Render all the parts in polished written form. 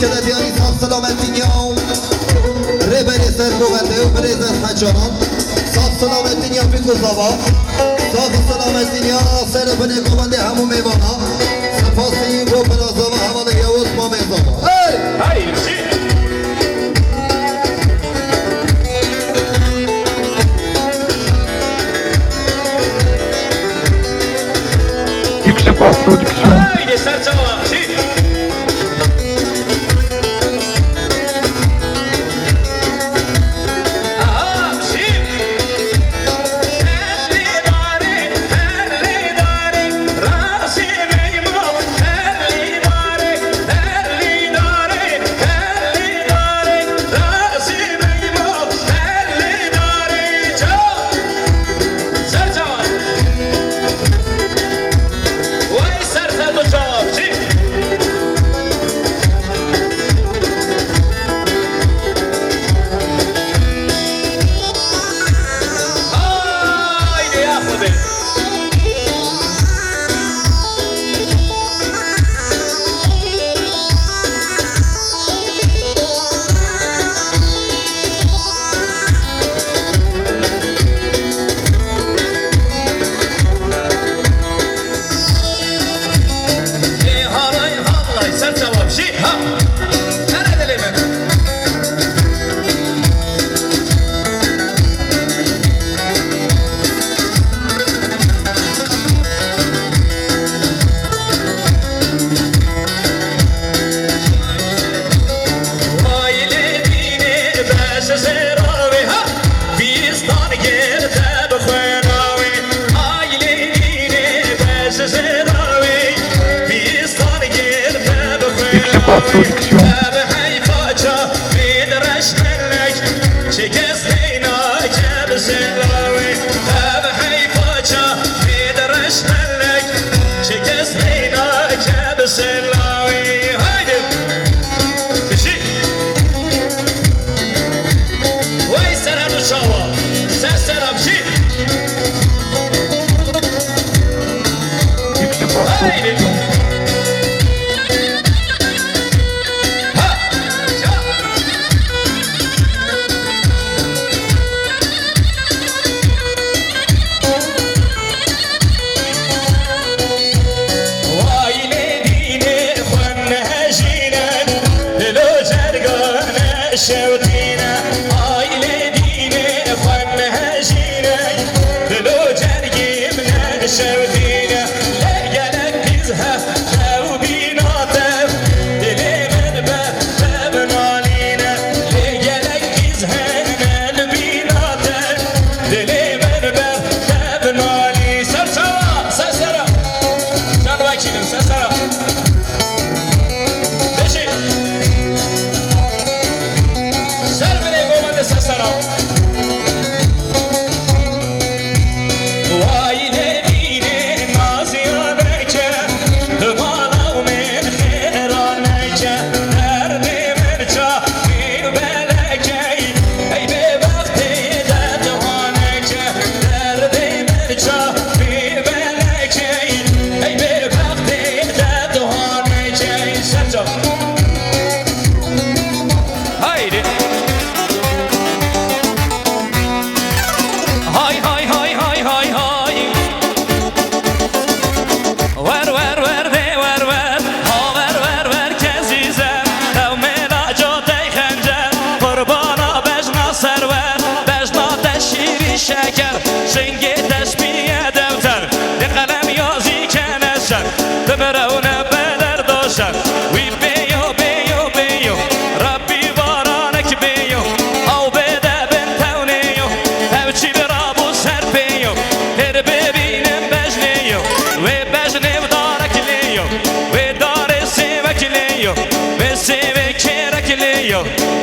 كده دياني صاف سلامتين يوم ربني سر بغده وبريز الحجران صاف سلامتين يوم بيكو زبا صاف سلامتين يوم سر بني قبنده همو ميوانا سفاسي بو بنا زبا حواله يوز ما ميزابا هاي شي Haydi serçama şi aha şi elli dare rasi meymo elli dare rasi meymo elli dare çok serçama وای سر زد و چاپ چی؟ هایده یا خوده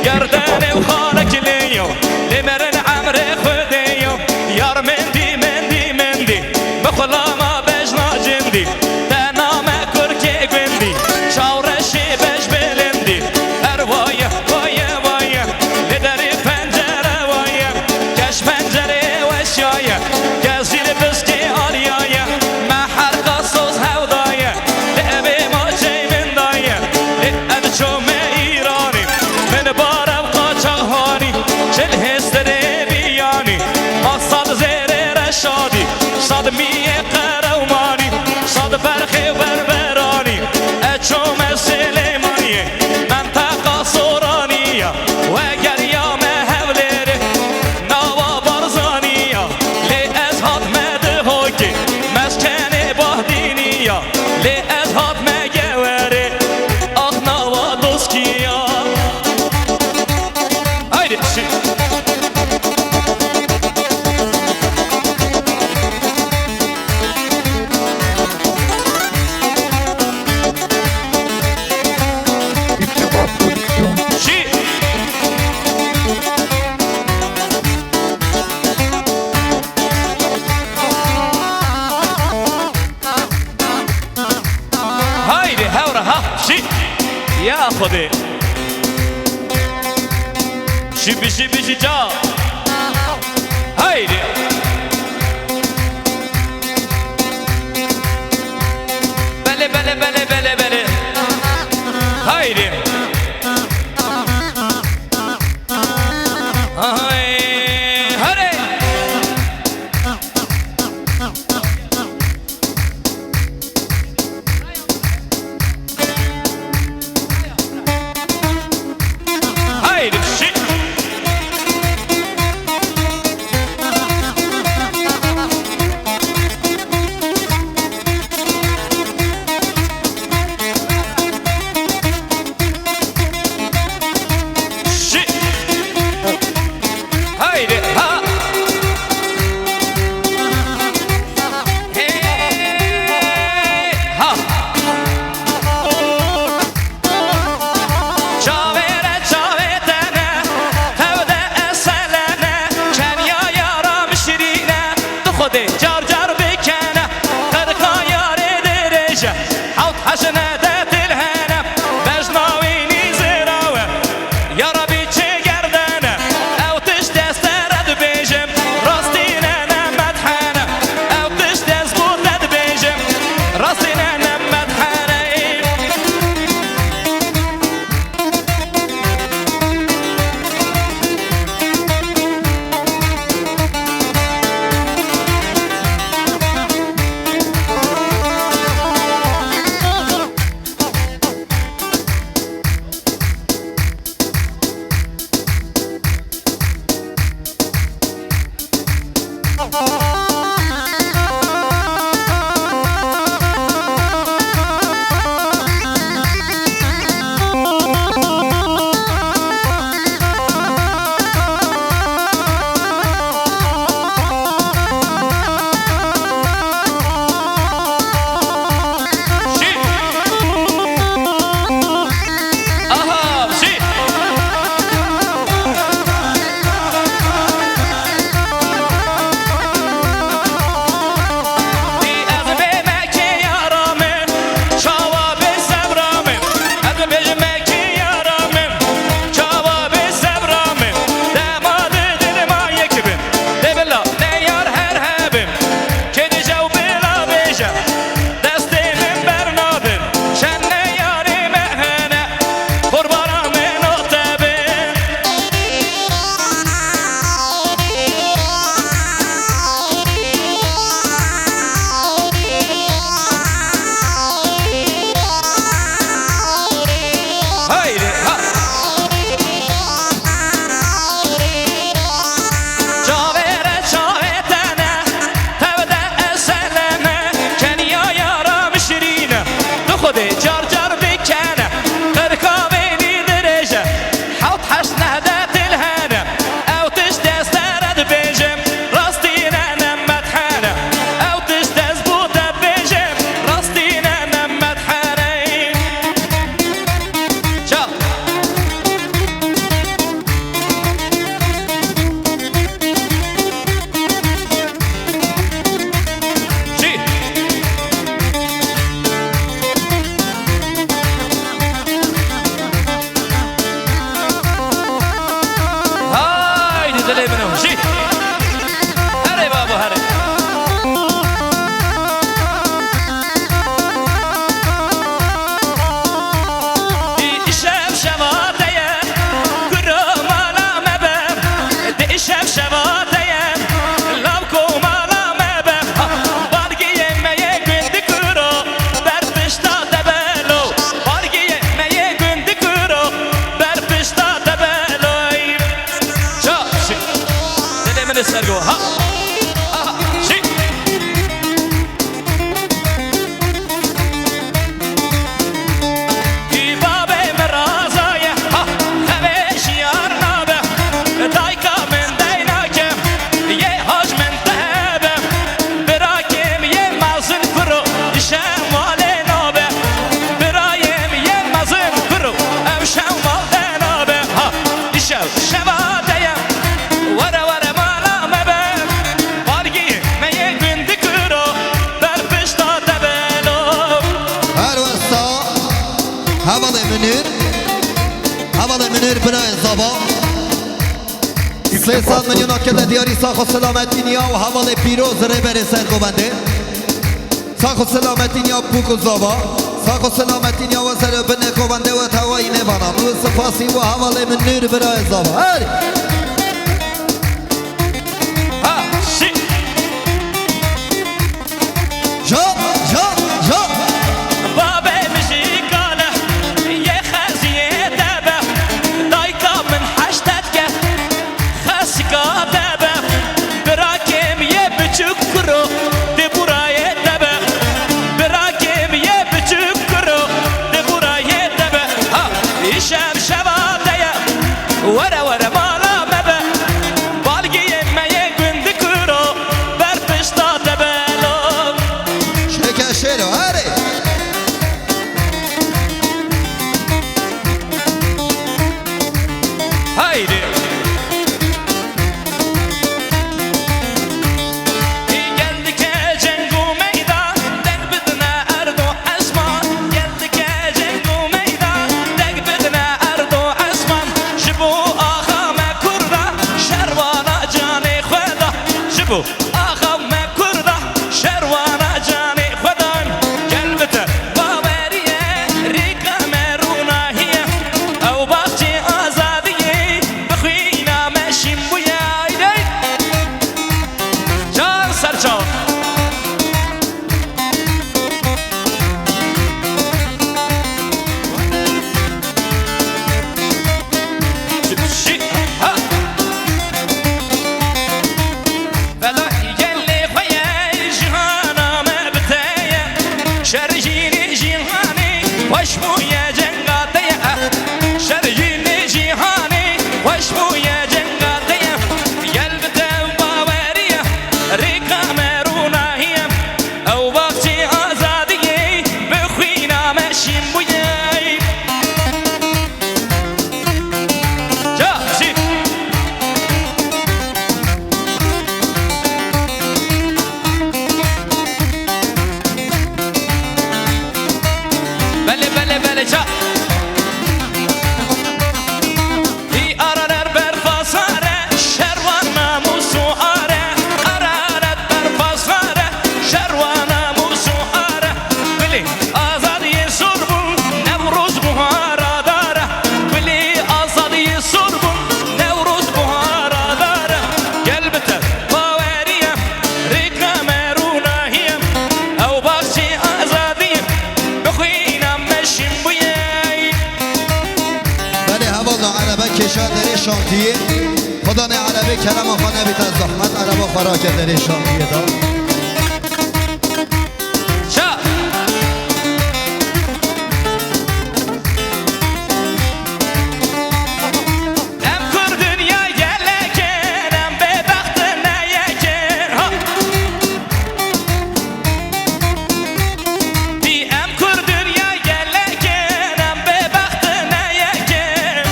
گردن و خالک لیو لمرن عمر خودیو یار مندی بخلا ما بجنا جندی تنام کل حمیه قرومانی صد فرخ بربرانی اچوم سلیمانیه منطقه سورانیه و گریام هولره نوا بارزانیه لی از هات مده هوکی مسکن باهدینیه لی از هات مگوره آخ نوا دوسکیه haydi haydi hevra ha şi ya خودی شیبی شیبی شی جا haydi bele bele bele bele bele haydi hay hare haydi şi havalı Münir برای زبا 300 میلیون آکل دیاری ساخ و سلامتی نیا و حوال پیروز ربر سرگوبنده ساخ و سلامتی نیا بوک و زبا ساخ و سلامتی نیا و سر بنه گوبنده و توایی نبانم و سپاسی و حوال منیر برای زبا هری جا ورا ورا مالا مبا بالگی میه گند کرو بر پشتا تبلو شکر شیرو هری haydi geldik cengu meydan degbidine erdo asman geldik cengu meydan degbidine erdo asman jibu ağame kurda şervana cani khweda jibu ağame kurda şervana cani khwedan gelbite baveriye rika meruna hiye ev bahçe azadiye بخوینا مشیم بویای دی جان سرچان ولا يلي خويا جهانا ما بتايا شرجيني جهاني وش بويا جنقاطيا شرجيني جهاني وش بويا جنقاطيا قلبته وباورية ريقا مرونا هي او باقتي آزادية بخوينا ماشيين بوياي جاهزين بله بله بله جا هی آرانر بر فاساره شروان ناموسو آره آرانر بر فاساره شروان ناموسو آره بلی آزادی سربون نوروز بهارا داره بلی آزادی سربون نوروز بهارا داره قلبته باوریم ریکا مروناهیم او باقی آزادیم بخوینم مشیم بویای بله حوال عربه کشان داری شانتیه خدا نه عربه کلم خانه بیت از زحمت عربه خراکه داری شانتیه دا شا ام kur dünya geleken em bebaxtına yeken ha di em kur dünya geleken em bebaxtına yeken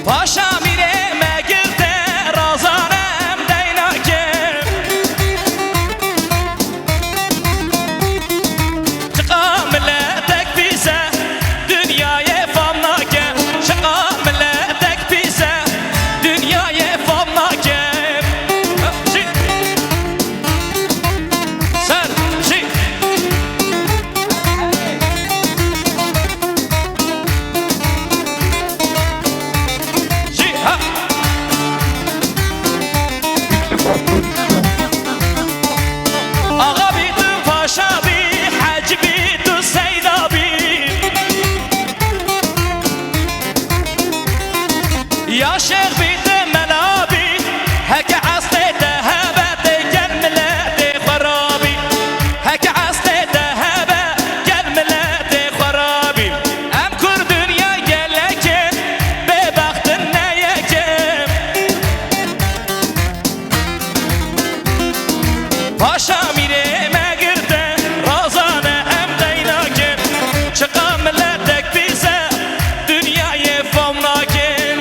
paşa mire megirde razarem deynaken çıkamletek bize dünyaya famnaken çıkamletek bize dünyaya famnaken sen ha Ağa bidim paşa bi hacı bidim seyda bi Ya şeyh bidim melabi heke asli tehebe de gel milleti kharabi heke asli tehebe gel milleti kharabi em kur dünya geleken bebaxtın neyeken Paşa mire megirde razane em deynaken çıkan milletek bize dünyayı famnaken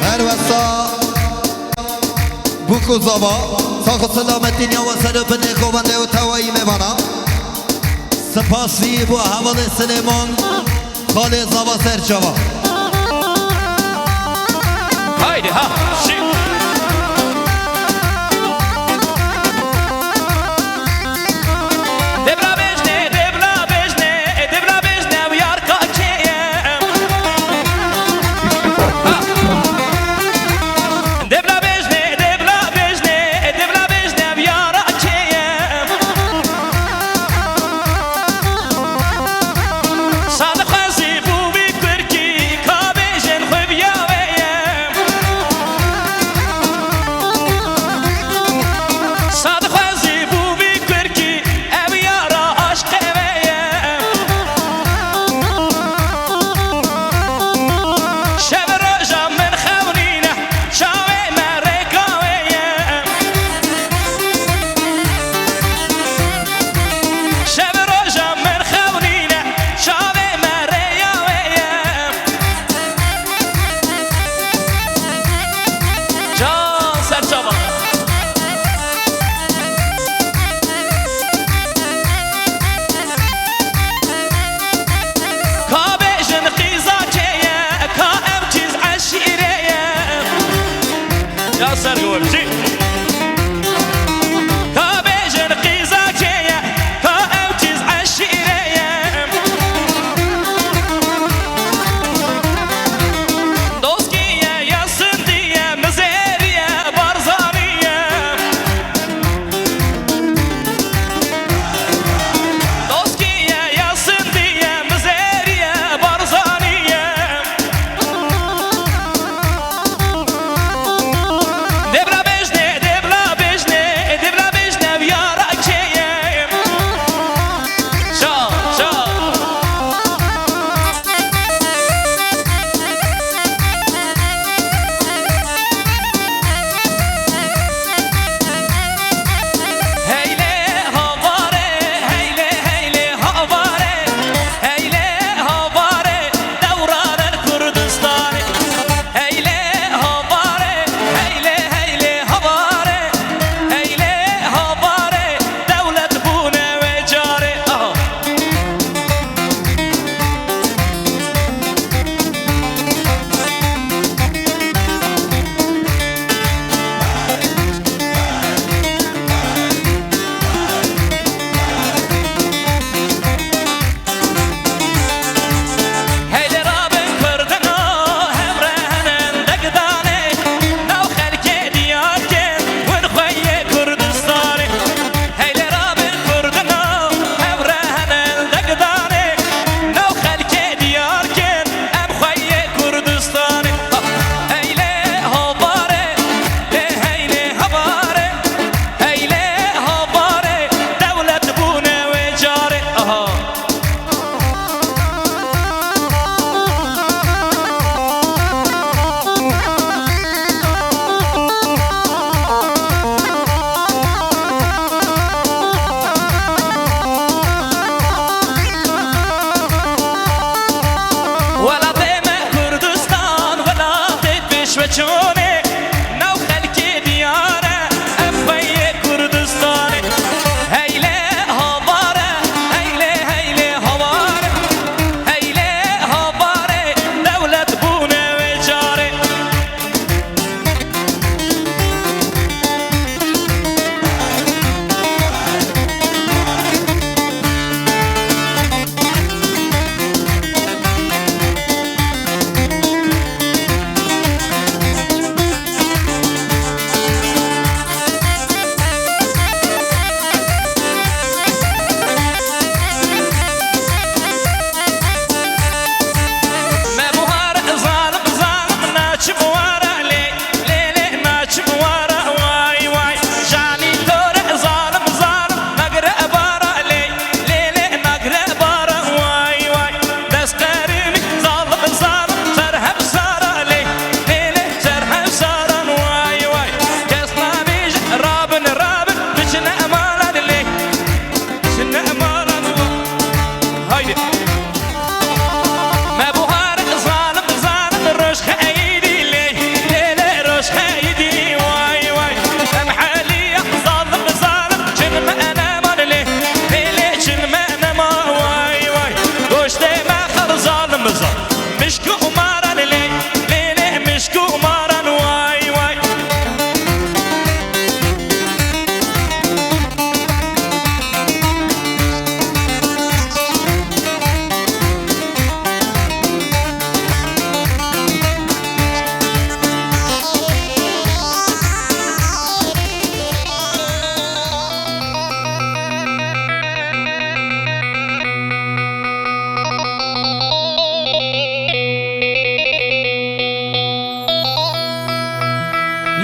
هر وسا بکو زبا ساخ سلامتی نیا و سر بنه خوانده و توایی میوانا سپاسی بو حوال سلیمان خاله زبا سرچوا haydi ha şimdi Debra bejne Debra bejne yar kakeyem Debra bejne yar kakeyem Sadık hazi bu bir kırki kabejin khubiyaveyem Sadık hazi bu bir kırki ev yara aşk eveyem Şev rojam min xevrine şave merekaveyem Şev rojam min xevrine şave mereyaveyem Can serçava Kabejin qizaceye ka evciz aşireye Ya serguvemci Kabejin qizaceye ka evciz aşireye Doskiye yasın diye mizeriye barzaniye Doskiye yasın diye mizeriye barzaniye Debra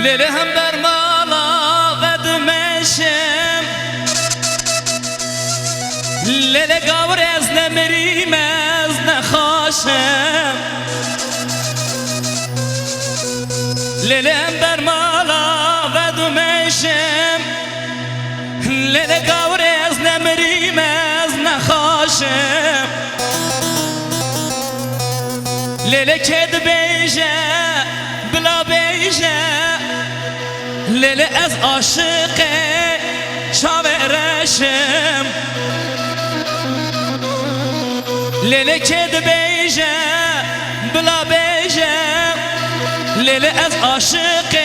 لیله هم در مالا قد مشم لیله گاور از نمریم از نخاشم لیله هم در مالا قد مشم لیله گاور از نمریم از نخاشم لیله کد بیجه بلا بیجه لیله از عاشق شاورشم لیله کد بیجه بلا بیجه لیله از عاشق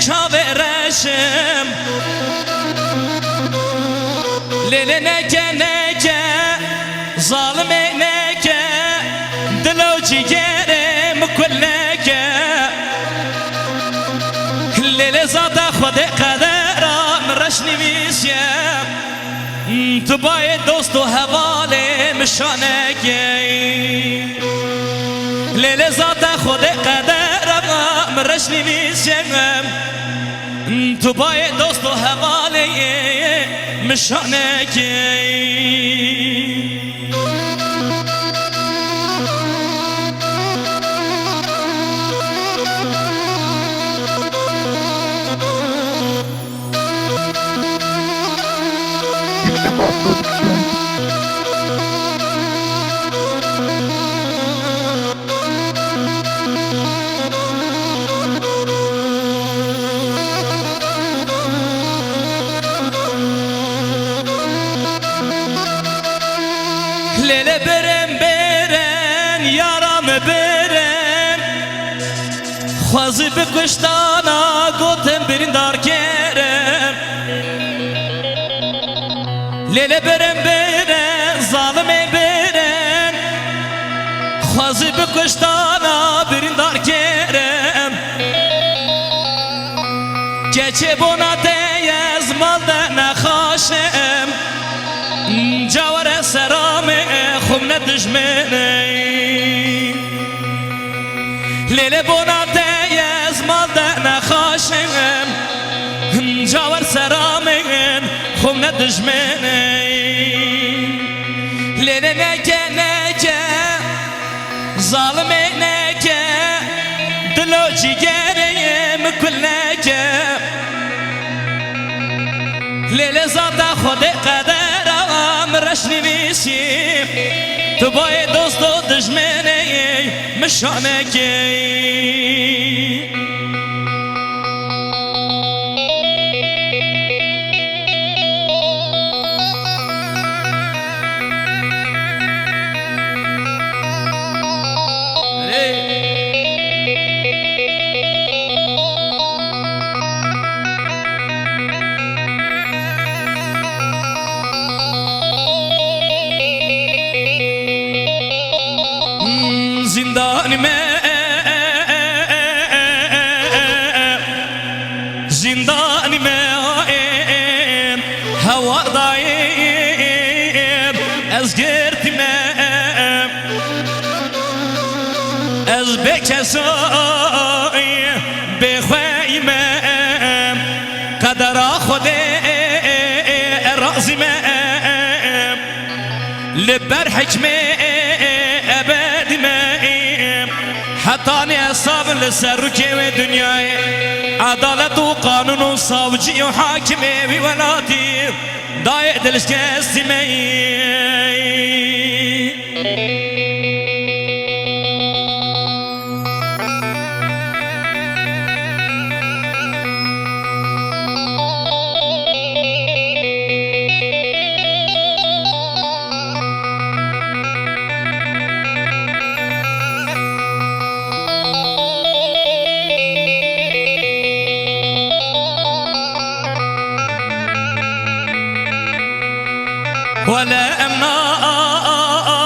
شاورشم لیله نکه نکه ظالم نکه دلو جیگرم کل نکه لیله ذات خود قدرم رشنی میشم تو باید دوست و حواله مشانگی لیله ذات خود قدرم رشنی میشم تو باید دوست و حواله مشانگی لیله برن برن یارم برن خوازی بکشتانا گوتم برین دار کرم لیله برن برن ظالم برن خوازی بکشتانا برین دار کرم گچه بونا دیز مال ده نخاشم جوار سرام خم ندجمنی لیله بونا دیز مال ده نخاشم جوار سرام خم ندجمنی لیله نکه نکه ظالم نکه دلو جیگرم کل نکه لیله ذات خود قدرم رشنی میشیم تو باید دوست و دشمنی مشانگی زندانی میں زندانی میں هوا دایم از گرتی میں از بکسای بخوی میں قدر خود رازی میں لبر حکمه ابدی میں حتانی اصاب لسرکی و دنیای عدالت و قانون و صاوجی و حاکمی و ولاتی دای دلش کسی می ولا أمناك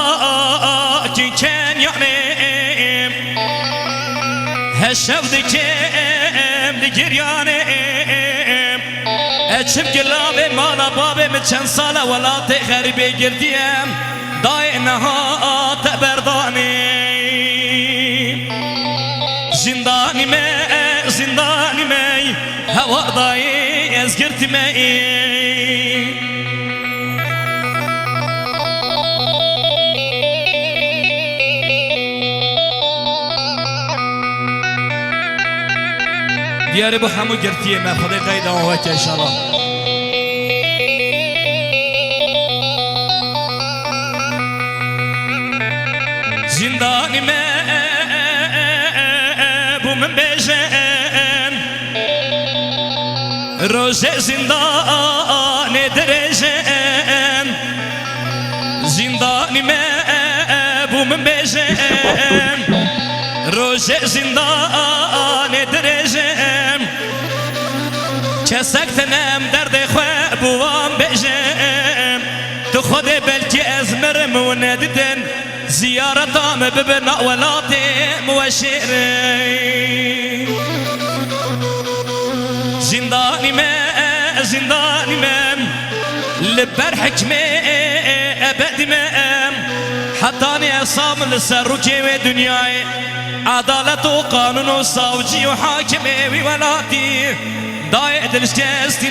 كان يعنيم هالشوذ كام لجريانيم أتشم قلابي مالا بابي متشن صالة ولا تغربي قرديم داينها تبرداني زنداني ما زنداني ما دایی از گرتمه دیاره بو همو گرتیه من خدای قید آموه که انشاءالله زندانی من بو من بیشن روز زندان درجن زندانی من بو من بیشن روز زندان درجن کسک تنم درد خواه بوام بیشن تو خود بلکی از مرم و ندیدن زيارتهم ببناء ولاتهم وشيري زنداني ما لبر حكمي أبد ما حطاني عصام لسروكي ودنياي عدالة وقانون وصوجي وحاكمي وولاتي ضايع دلشكستي